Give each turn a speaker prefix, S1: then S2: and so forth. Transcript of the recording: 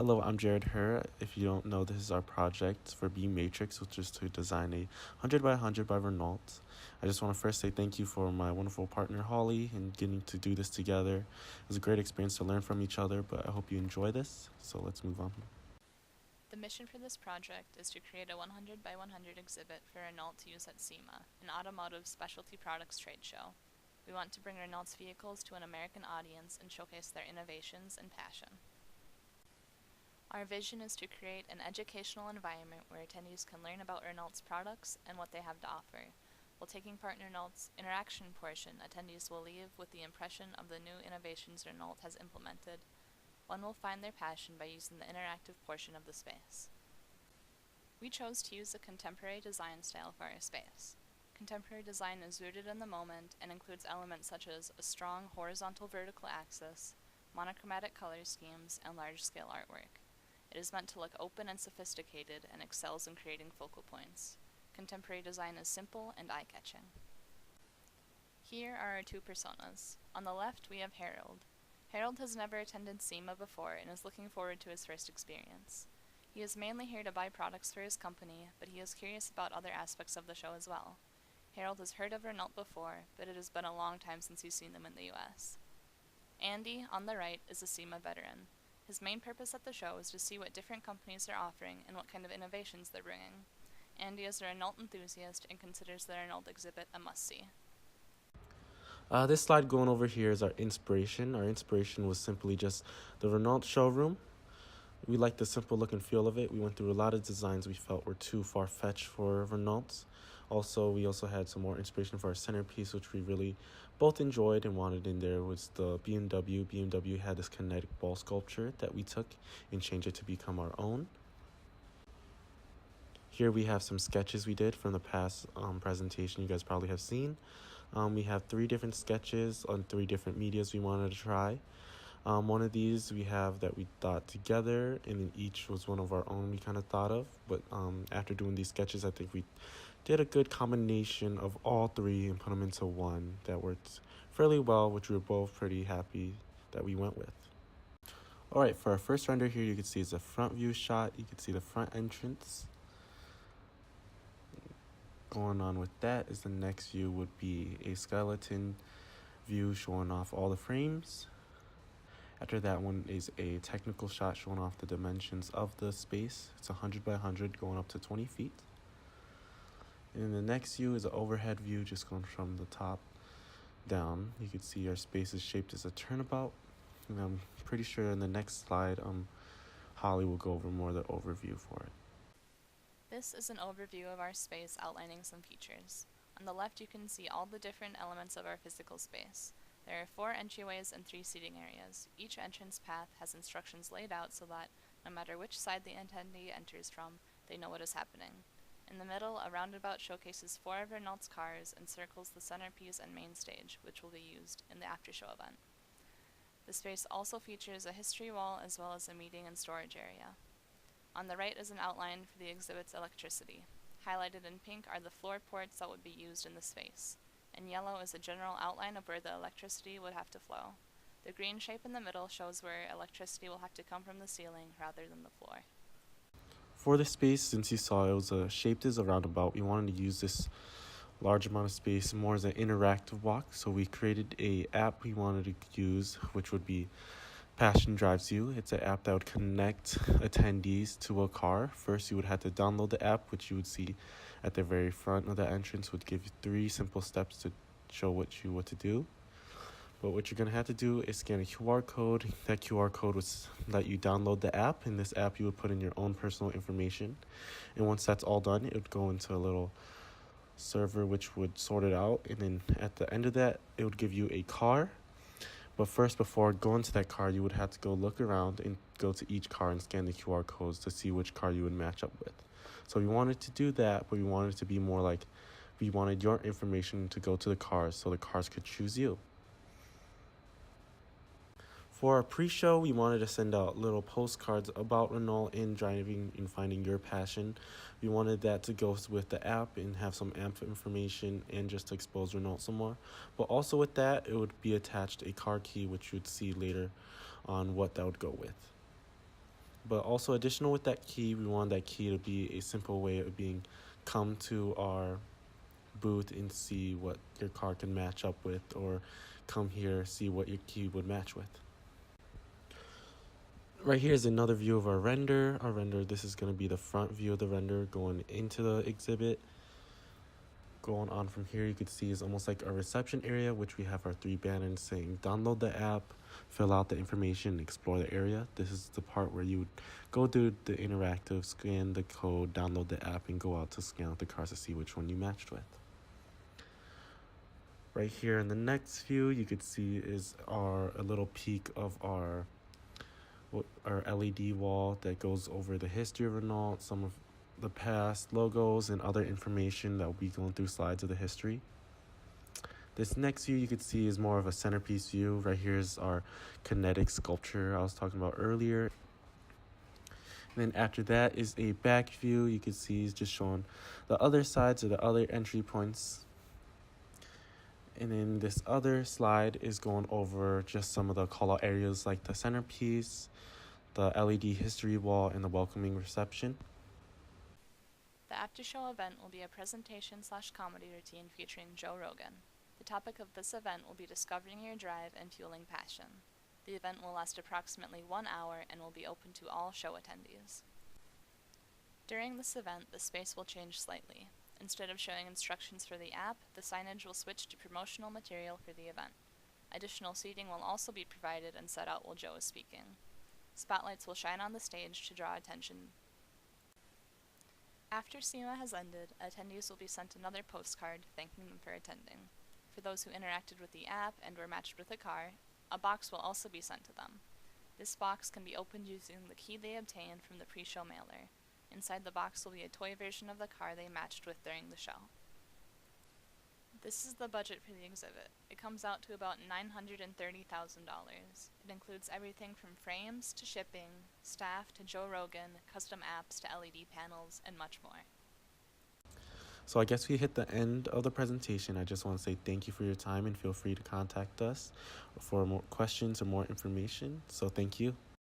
S1: Hello, I'm Jarod. If you don't know, this is our project for beMatrix, which is to design a 100 by 100 by Renault. I just want to first say thank you for my wonderful partner Holly and getting to do this together. It was a great experience to learn from each other, but I hope you enjoy this. So let's move on.
S2: The mission for this project is to create a 100 by 100 exhibit for Renault to use at SEMA, an automotive specialty products trade show. We want to bring Renault's vehicles to an American audience and showcase their innovations and passion. Our vision is to create an educational environment where attendees can learn about Renault's products and what they have to offer. While taking part in Renault's interaction portion, attendees will leave with the impression of the new innovations Renault has implemented. One will find their passion by using the interactive portion of the space. We chose to use a contemporary design style for our space. Contemporary design is rooted in the moment and includes elements such as a strong horizontal-vertical axis, monochromatic color schemes, and large-scale artwork. It is meant to look open and sophisticated and excels in creating focal points. Contemporary design is simple and eye-catching. Here are our two personas. On the left, we have Jarod. Jarod has never attended SEMA before and is looking forward to his first experience. He is mainly here to buy products for his company, but he is curious about other aspects of the show as well. Jarod has heard of Renault before, but it has been a long time since he's seen them in the US. Andy, on the right, is a SEMA veteran. His main purpose at the show is to see what different companies are offering and what kind of innovations they're bringing. Andy is a Renault enthusiast and considers the Renault exhibit a must-see.
S1: This slide going over here is our inspiration. Our inspiration was simply just the Renault showroom. We liked the simple look and feel of it. We went through a lot of designs we felt were too far-fetched for Renault. We also had some more inspiration for our centerpiece, which we really both enjoyed and wanted in there, was the BMW. BMW had this kinetic ball sculpture that we took and changed it to become our own. Here we have some sketches we did from the past presentation you guys probably have seen. We have 3 different sketches on 3 different medias we wanted to try. One of these we have that we thought together, and then each was one of our own we kind of thought of. But after doing these sketches, I think we did a good combination of all 3 and put them into one that worked fairly well, which we were both pretty happy that we went with. Alright, for our first render here, you can see it's a front view shot. You can see the front entrance. Going on with that is the next view would be a skeleton view showing off all the frames. After that one is a technical shot showing off the dimensions of the space. It's 100 by 100 going up to 20 feet. And the next view is an overhead view just going from the top down. You can see our space is shaped as a turnabout. And I'm pretty sure in the next slide, Holly will go over more of the overview for it.
S2: This is an overview of our space outlining some features. On the left you can see all the different elements of our physical space. There are 4 entryways and 3 seating areas. Each entrance path has instructions laid out so that, no matter which side the attendee enters from, they know what is happening. In the middle, a roundabout showcases 4 of Renault's cars and circles the centerpiece and main stage, which will be used in the after-show event. The space also features a history wall as well as a meeting and storage area. On the right is an outline for the exhibit's electricity. Highlighted in pink are the floor ports that would be used in the space. In yellow is a general outline of where the electricity would have to flow. The green shape in the middle shows where electricity will have to come from the ceiling rather than the floor.
S1: For the space, since you saw it was shaped as a roundabout, we wanted to use this large amount of space more as an interactive walk. So we created a app we wanted to use, which would be Passion Drives You. It's an app that would connect attendees to a car. First, you would have to download the app, which you would see at the very front of the entrance, would give you 3 simple steps to show what to do. But what you're going to have to do is scan a QR code. That QR code would let you download the app. In this app, you would put in your own personal information. And once that's all done, it would go into a little server which would sort it out. And then at the end of that, it would give you a car. But first, before going to that car, you would have to go look around and go to each car and scan the QR codes to see which car you would match up with. So we wanted to do that, but we wanted it to be more like we wanted your information to go to the cars so the cars could choose you. For our pre-show, we wanted to send out little postcards about Renault and driving and finding your passion. We wanted that to go with the app and have some app information and just to expose Renault some more. But also with that, it would be attached a car key, which you'd see later on what that would go with. But also additional with that key, we want that key to be a simple way of being come to our booth and see what your car can match up with, or come here, see what your key would match with. Right here is another view of our render. This is going to be the front view of the render going into the exhibit. Going on from here, you can see is almost like our reception area, which we have our 3 banners saying download the app, fill out the information, explore the area. This is the part where you would go do the interactive, scan the code, download the app, and go out to scan out the cars to see which one you matched with. Right here in the next view, you could see is a little peek of our LED wall that goes over the history of Renault, some of the past logos, and other information that will be going through slides of the history. This next view you could see is more of a centerpiece view. Right here is our kinetic sculpture I was talking about earlier. And then after that is a back view. You can see is just showing the other sides or the other entry points. And then this other slide is going over just some of the call out areas like the centerpiece, the LED history wall, and the welcoming reception.
S2: The after-show event will be a presentation/comedy routine featuring Joe Rogan. The topic of this event will be discovering your drive and fueling passion. The event will last approximately 1 hour and will be open to all show attendees. During this event, the space will change slightly. Instead of showing instructions for the app, the signage will switch to promotional material for the event. Additional seating will also be provided and set out while Joe is speaking. Spotlights will shine on the stage to draw attention. After SEMA has ended, attendees will be sent another postcard thanking them for attending. For those who interacted with the app and were matched with a car, a box will also be sent to them. This box can be opened using the key they obtained from the pre-show mailer. Inside the box will be a toy version of the car they matched with during the show. This is the budget for the exhibit. It comes out to about $930,000. It includes everything from frames to shipping, staff to Joe Rogan, custom apps to LED panels, and much more.
S1: So I guess we hit the end of the presentation. I just want to say thank you for your time and feel free to contact us for more questions or more information. So thank you.